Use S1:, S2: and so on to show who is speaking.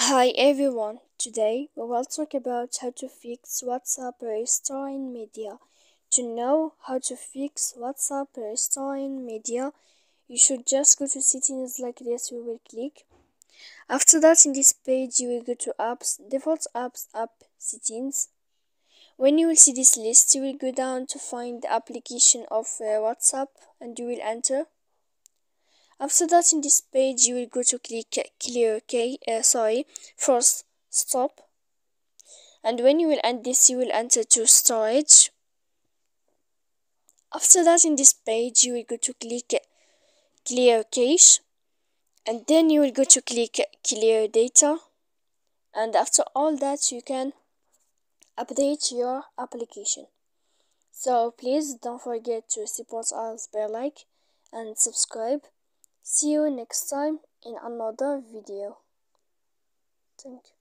S1: Hi everyone, today we will talk about how to fix WhatsApp restoring media. To know how to fix WhatsApp restoring media, you should just go to settings like this. You will click. After that, in this page, you will go to apps, default apps, app settings. When you will see this list, you will go down to find the application of WhatsApp and you will enter. After that, in this page, you will go to click force stop, and when you will end this, you will enter to storage. After that, in this page, you will go to click clear cache, and then you will go to click clear data, and after all that, you can update your application. So please don't forget to support us by like and subscribe. See you next time in another video. Thank you.